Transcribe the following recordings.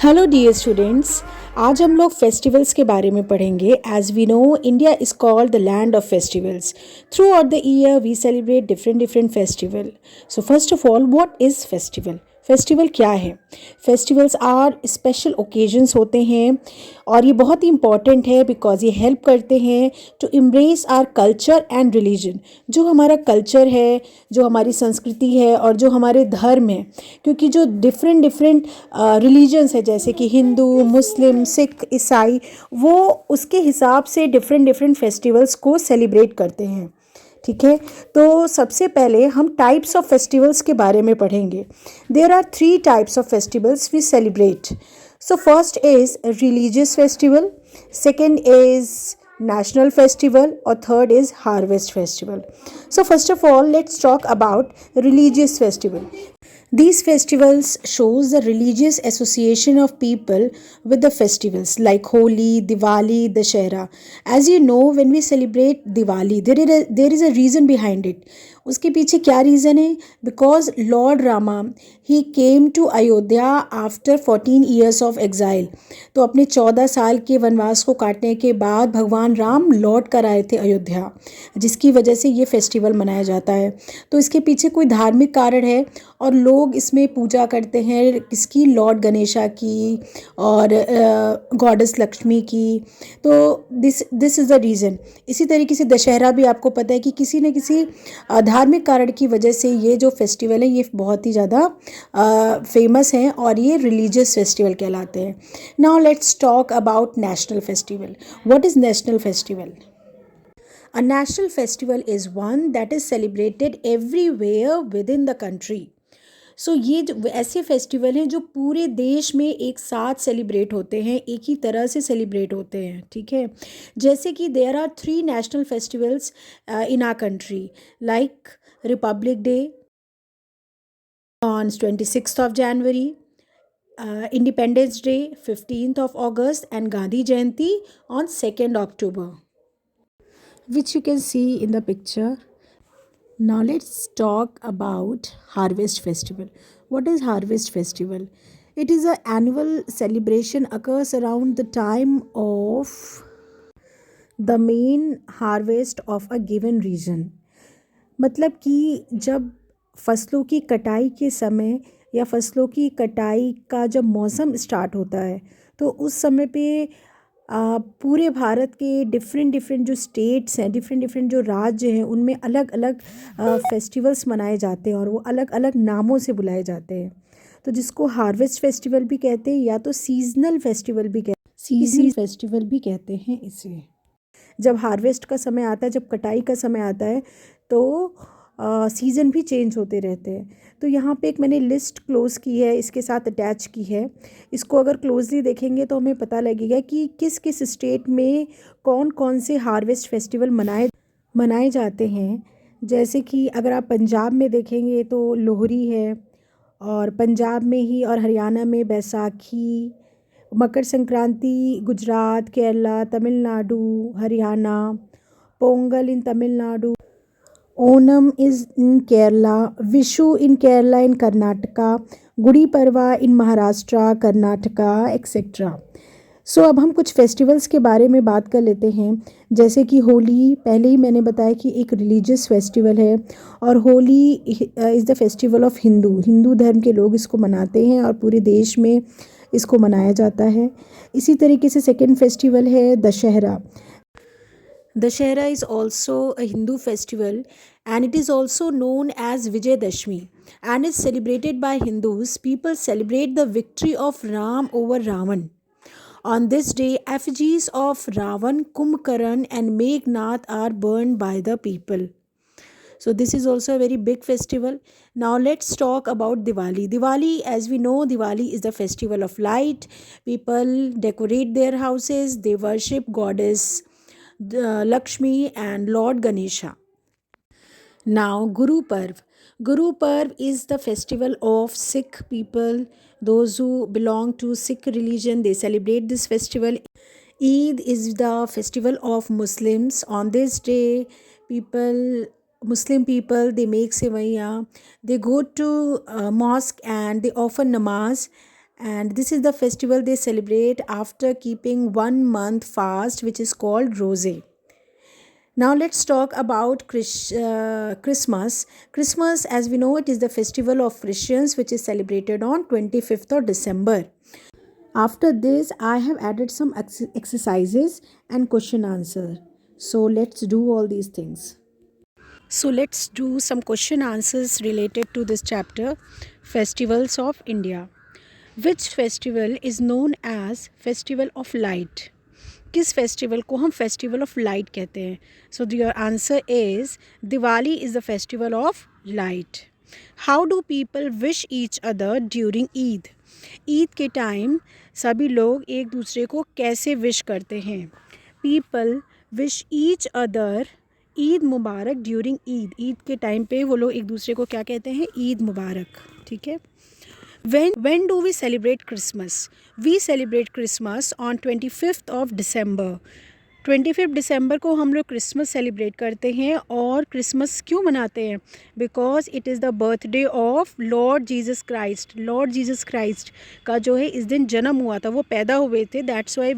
Hello dear students. आज हम लोग फेस्टिवल्स के बारे में पढ़ेंगे। As we know, India is called the land of festivals. Throughout the year we celebrate different festival. So first of all, what is festival? Festival क्या है? Festivals are special occasions होते हैं और ये बहुत ही इंपॉर्टेंट है because ये हेल्प करते हैं to embrace our culture and religion. जो हमारा कल्चर है, जो हमारी संस्कृति है और जो हमारे धर्म है, क्योंकि जो डिफरेंट रिलीजन्स है जैसे कि हिंदू, मुस्लिम, सिख, ईसाई, वो उसके हिसाब से डिफरेंट फेस्टिवल्स को सेलिब्रेट करते हैं। ठीक है, तो सबसे पहले हम टाइप्स ऑफ फेस्टिवल्स के बारे में पढ़ेंगे। There are 3 types of festivals we celebrate. So first is religious festival, second is national festival, or third is harvest festival. So first of all, let's talk about religious festival. These festivals shows the religious association of people with the festivals like Holi, Diwali, Dashera. As you know, when we celebrate Diwali, there is a reason behind it. उसके पीछे क्या reason है? Because lord Rama ही came to Ayodhya after 14 years of exile. तो अपने 14 साल के वनवास को काटने के बाद भगवान राम लौट कर आए थे अयोध्या, जिसकी वजह से ये फेस्टिवल मनाया जाता है। तो इसके पीछे कोई धार्मिक कारण है और लोग इसमें पूजा करते हैं किसकी? लॉर्ड गणेशा की और गॉडेस लक्ष्मी की। तो दिस इज़ द रीज़न। इसी तरीके से दशहरा भी आपको पता है कि किसी न किसी धार्मिक कारण की वजह से ये जो फेस्टिवल है ये बहुत ही ज़्यादा फेमस हैं और ये रिलीजियस फेस्टिवल कहलाते हैं। Now let's talk about national festival. What is national festival? A national festival is one that is celebrated everywhere within the country. सो ये जो ऐसे फेस्टिवल हैं जो पूरे देश में एक साथ सेलिब्रेट होते हैं, एक ही तरह से सेलिब्रेट होते हैं। ठीक है, जैसे कि there are 3 national festivals in our country, like republic day on 26th of January, independence day 15th of August, and Gandhi Jayanti on 2nd October, which you can see in the picture. Now let's talk about Harvest Festival. What is Harvest Festival? It is an annual celebration occurs around the time of the main harvest of a given region. मतलब कि जब फसलों की कटाई के समय या फसलों की कटाई का जब मौसम स्टार्ट होता है, तो उस समय पे पूरे भारत के डिफरेंट जो स्टेट्स हैं, डिफरेंट जो राज्य हैं, उनमें अलग अलग फेस्टिवल्स मनाए जाते हैं और वो अलग अलग नामों से बुलाए जाते हैं। तो जिसको हार्वेस्ट फेस्टिवल भी कहते हैं या तो सीजनल फेस्टिवल भी कहते हैं इसे। जब हार्वेस्ट का समय आता है, जब कटाई का समय आता है, तो सीज़न भी चेंज होते रहते हैं। तो यहाँ पे एक मैंने लिस्ट क्लोज़ की है, इसके साथ अटैच की है। इसको अगर क्लोजली देखेंगे तो हमें पता लगेगा कि किस किस स्टेट में कौन कौन से हार्वेस्ट फेस्टिवल मनाए जाते हैं। जैसे कि अगर आप पंजाब में देखेंगे तो लोहरी है, और पंजाब में ही और हरियाणा में Baisakhi, Makar Sankranti Gujarat, Kerala, Tamil Nadu, Haryana, Pongal in Tamil Nadu, Onam is in Kerala, Vishu in Kerala in Karnataka, Gudi Padwa in Maharashtra, Karnataka, etcetera. So अब हम कुछ फेस्टिवल्स के बारे में बात कर लेते हैं। जैसे कि होली, पहले ही मैंने बताया कि एक रिलीजियस फेस्टिवल है और Holi is the festival of Hindu धर्म के लोग इसको मनाते हैं और पूरे देश में इसको मनाया जाता है। इसी तरीके से सेकेंड फेस्टिवल है Dussehra. Dashera is also a Hindu festival and it is also known as Vijayadashmi and is celebrated by Hindus. People celebrate the victory of Ram over Ravan. On this day, effigies of Ravan, Kumbhakaran and Meghnath are burned by the people. So this is also a very big festival. Now let's talk about Diwali. Diwali, as we know, Diwali is the festival of light. People decorate their houses, they worship goddess Lakshmi and Lord Ganesha. Now Guru Parv. Guru Parv is the festival of Sikh people. Those who belong to Sikh religion, they celebrate this festival. Eid is the festival of Muslims. On this day, Muslim people, they make sevaiya. They go to mosque and they offer namaz, and this is the festival they celebrate after keeping 1 month fast, which is called Rose. Now let's talk about Christmas. Christmas, as we know, it is the festival of Christians, which is celebrated on 25th of December. After this, I have added some exercises and question answer. So let's do all these things. So let's do some question answers related to this chapter, Festivals of India. Which festival is known as Festival of Light? किस festival को हम festival of light कहते हैं? So your answer is Diwali is the festival of light. How do people wish each other during Eid? Eid के time सभी लोग एक दूसरे को कैसे विश करते हैं? People wish each other Eid Mubarak during Eid. Eid के टाइम पे वो लोग एक दूसरे को क्या कहते हैं? ईद मुबारक. ठीक है. When do we celebrate Christmas? We celebrate Christmas on 25th of December. 25 दिसंबर को हम लोग क्रिसमस सेलिब्रेट करते हैं. और क्रिसमस क्यों मनाते हैं? Because it is the birthday of Lord Jesus Christ. Lord Jesus Christ का जो है इस दिन जन्म हुआ था, वो पैदा हुए थे. That's why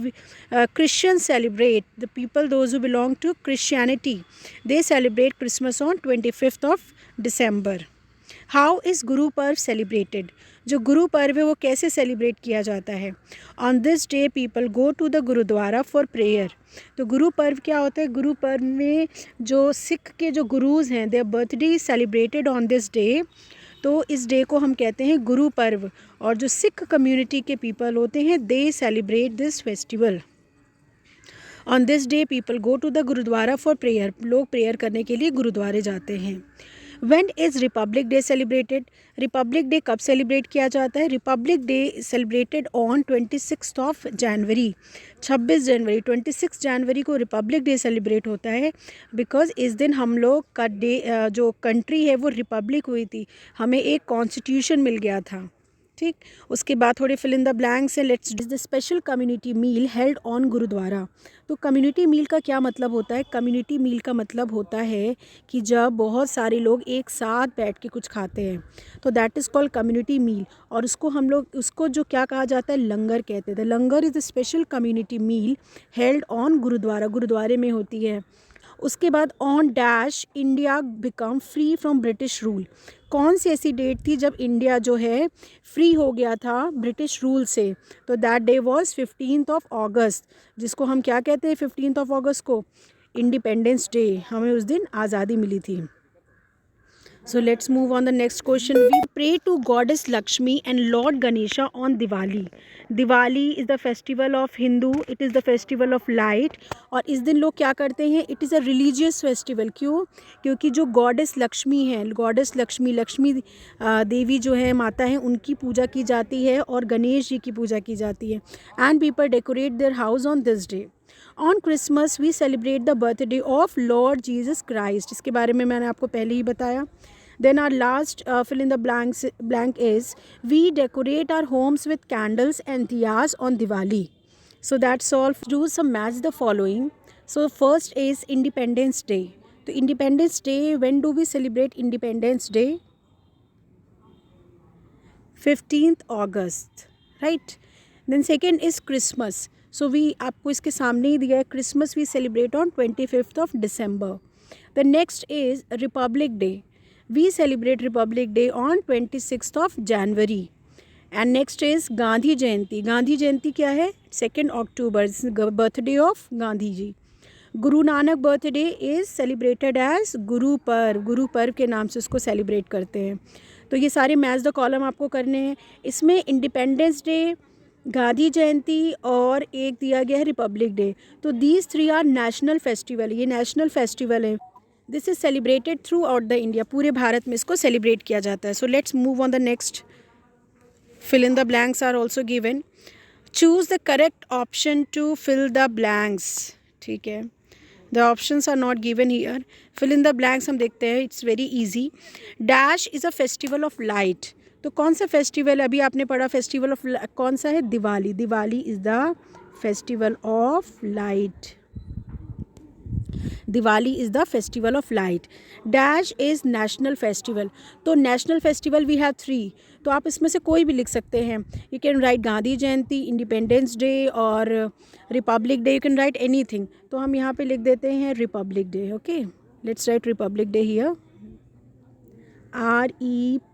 Christian celebrate, the people those who belong to Christianity, they celebrate Christmas on 25th of December. How is Guru Parv celebrated? जो गुरु पर्व है वो कैसे सेलिब्रेट किया जाता है? On this day people go to the gurdwara for prayer. तो गुरु पर्व क्या होता है? गुरु पर्व में जो सिख के जो गुरुज़ हैं, their birthday is celebrated on this day. तो इस डे को हम कहते हैं गुरु पर्व. और जो सिख कम्युनिटी के पीपल होते हैं, they celebrate this festival. On this day people go to the gurdwara for prayer. लोग प्रेयर करने के लिए गुरुद्वारे जाते हैं. When is republic day celebrated? Republic day कब सेलिब्रेट किया जाता है? Republic day celebrated on 26 of January. 26 जनवरी, 26 जनवरी को रिपब्लिक डे सेलिब्रेट होता है. बिकॉज इस दिन हम लोग का डे, जो कंट्री है वो रिपब्लिक हुई थी, हमें एक कॉन्स्टिट्यूशन मिल गया था. ठीक. उसके बाद थोड़े फिल इन द ब्लैंक्स है. Let's the special community meal held on gurdwara. तो कम्युनिटी मील का क्या मतलब होता है? कम्युनिटी मील का मतलब होता है कि जब बहुत सारे लोग एक साथ बैठ के कुछ खाते हैं, तो दैट इज़ कॉल्ड कम्युनिटी मील. और उसको हम लोग, उसको जो क्या कहा जाता है? लंगर कहते हैं. The langar is the special community meal held on gurdwara. गुरुद्वारे में होती है. उसके बाद on dash India become free from British rule. कौन सी ऐसी डेट थी जब इंडिया जो है फ्री हो गया था ब्रिटिश रूल से? तो that day was 15th of अगस्त, जिसको हम क्या कहते हैं 15th ऑफ अगस्त को? Independence day. हमें उस दिन आज़ादी मिली थी. So let's move on the next question. We pray to goddess Lakshmi and Lord Ganesha on Diwali. Diwali is the festival of Hindu. It is the festival of light. और इस दिन लोग क्या करते हैं? It is a religious festival. क्यों? क्योंकि जो goddess लक्ष्मी है, goddess लक्ष्मी देवी जो है, माता है, उनकी पूजा की जाती है और गणेश जी की पूजा की जाती है. And people decorate their house on this day. On Christmas we celebrate the birthday of Lord Jesus Christ. इसके बारे में मैंने आपको पहले ही बताया. Then our last fill in the blank is we decorate our homes with candles and diyas on Diwali. So that's all. Do some match the following. So first is Independence Day. तो Independence Day, when do we celebrate Independence day? 15th August, right. Then second is Christmas. So we, आपको इसके सामने ही दिया है, Christmas we celebrate on 25th of December. The next is Republic Day. We celebrate Republic day on 26th of January. And next is Gandhi Jayanti. Gandhi Jayanti क्या है? 2 October, birthday of Gandhi ji. Guru Nanak birthday is celebrated as Guru Parv. Guru Parv के नाम से उसको सेलिब्रेट करते हैं. तो ये सारे मैच द कॉलम आपको करने हैं. इसमें इंडिपेंडेंस डे, गांधी जयंती और एक दिया गया है रिपब्लिक डे. तो दीज 3 आर नेशनल फेस्टिवल. ये नेशनल फेस्टिवल है. This is celebrated throughout the India. पूरे भारत में इसको सेलिब्रेट किया जाता है. So let's move on the next. Fill in the blanks are also given. Choose the correct option to fill the blanks. ठीक है. The options are not given here. Fill in the blanks हम देखते हैं. It's very easy. Dash is a festival of light. तो कौन सा festival? अभी आपने पढ़ा फेस्टिवल ऑफ, कौन सा है? Diwali. Diwali is the festival of light. Diwali is the festival of light. Dash is national festival. तो नेशनल फेस्टिवल वी हैव 3. तो आप इसमें से कोई भी लिख सकते हैं. You can write Gandhi Jayanti, Independence Day और Republic Day. You can write anything. तो हम यहाँ पे लिख देते हैं Republic Day. Okay, let's write Republic Day here. REPUBLIC,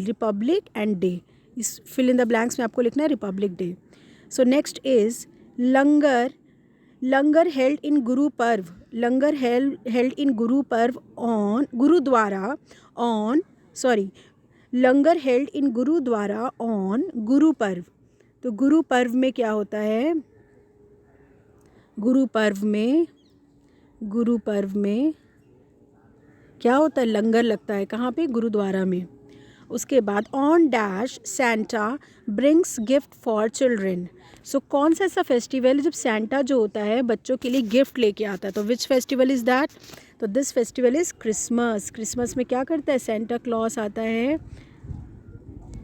republic and day. इस फिल इन द ब्लैंक्स में आपको लिखना है Republic Day. So next is langar. Langar held in Guru Parv. Langar held in Guru Parv on gurdwara on sorry langar held in gurdwara on Guru Parv. तो गुरु पर्व में क्या होता है? गुरु पर्व में क्या होता है? लंगर लगता है. कहाँ पे? गुरुद्वारा में. उसके बाद on dash Santa brings gift for children. So कौन सा ऐसा फेस्टिवल है जब सेंटा जो होता है बच्चों के लिए गिफ्ट लेके आता है? तो विच फेस्टिवल इज़ दैट? तो this festival is Christmas. Christmas में क्या करता है? सेंटा क्लॉस आता है,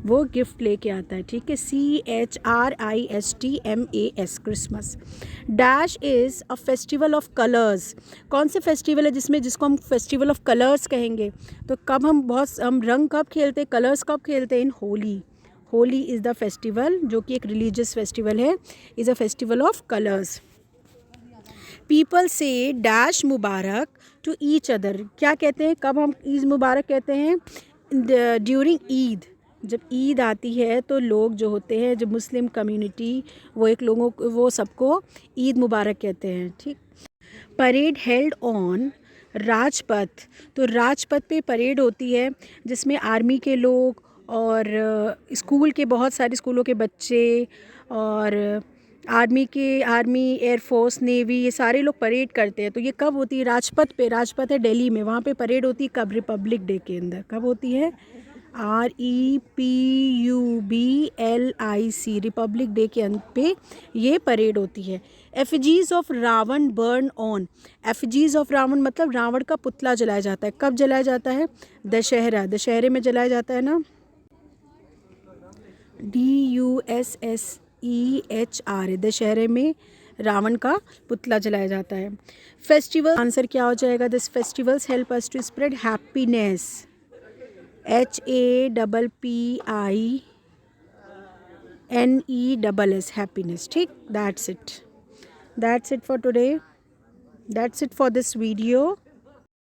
वो गिफ्ट लेके आता है. ठीक है, CHRISTMAS, Christmas. Dash is a festival of colours. कौन से फेस्टिवल है जिसको हम फेस्टिवल ऑफ कलर्स कहेंगे? तो कब हम रंग कब खेलते हैं, कलर्स कब खेलते हैं? In Holi. Holi is the festival जो कि एक रिलीजियस फेस्टिवल है, is a festival of colours. People से dash Mubarak to each other. क्या कहते हैं? कब हम ईद मुबारक कहते हैं? ड्यूरिंग ईद. जब ईद आती है तो लोग जो होते हैं, जो मुस्लिम कम्युनिटी, वो सबको ईद मुबारक कहते हैं. ठीक. Parade held on Rajpath. तो राजपथ पे परेड होती है जिसमें आर्मी के लोग और स्कूल के बहुत सारे स्कूलों के बच्चे और आर्मी एयरफोर्स, नेवी, ये सारे लोग परेड करते हैं. तो ये कब होती है? राजपथ पे. राजपथ है दिल्ली में, वहाँ पे परेड होती है. कब? रिपब्लिक डे के अंदर. कब होती है? REPUBLIC, रिपब्लिक डे के अंत पे ये परेड होती है. Effigies of Ravan burn on. Effigies of Ravan मतलब रावण का पुतला जलाया जाता है. कब जलाया जाता है? दशहरा. दशहरे में जलाया जाता है ना. DUSSEHR, दशहरे में रावण का पुतला जलाया जाता है. फेस्टिवल आंसर क्या हो जाएगा? This festivals help us to spread happiness. HAPPINESS, happiness. ठीक, that's it for today. That's it for this video.